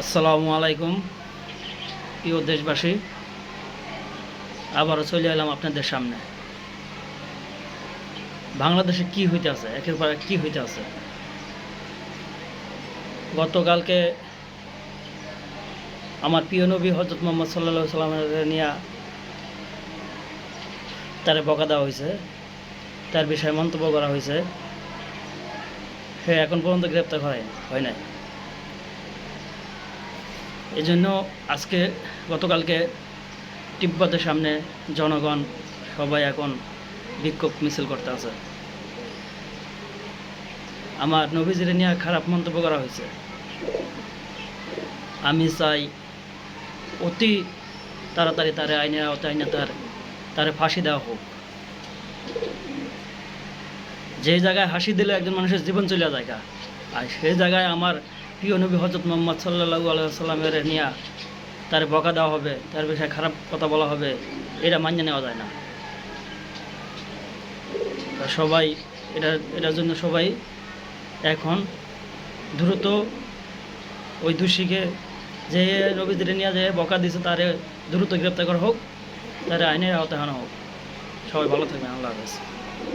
আসসালামু আলাইকুম প্রিয় দেশবাসী, আবারও চলে এলাম আপনাদের সামনে। বাংলাদেশে কি হইতে আছে, একের পর এক কি হইতে আছে। গতকালকে আমার প্রিয় নবী হজরত মোহাম্মদ সাল্লাল্লাহু সাল্লামের নিয়ে তারে বকা দেওয়া হয়েছে, তার বিষয়ে মন্তব্য করা হয়েছে। সে এখন পর্যন্ত গ্রেপ্তার হয় নাই। এই জন্য গতকালকে তিব্বতের সামনে জনগণ সবাই এখন বিক্ষোভ মিছিল করতে আছে। আমার নবীজির নিয়ে খারাপ মন্তব্য করা হয়েছে। আমি চাই অতি তাড়াতাড়ি তারে আইনের আওতায় আইনে তারে ফাঁসি দেওয়া হোক। যে জায়গায় হাসি দিলে একজন মানুষের জীবন চলে যায়, আর সেই জায়গায় আমার প্রিয় নবী হজরত মোহাম্মদ সাল্লাল্লাহু আলাইহি সাল্লামের নিয়ে তারে বকা দেওয়া হবে, তার বিষয়ে খারাপ কথা বলা হবে, এটা মান্য নেওয়া যায় না। সবাই এটার জন্য সবাই এখন দ্রুত ওই দোষীকে, যে নবীদের নিয়ে যে বকা দিয়েছে তারে দ্রুত গ্রেপ্তার করা হোক, তারে আইনের আওতায় আনা হোক। সবাই ভালো থাকবেন। আল্লাহ হাফেজ।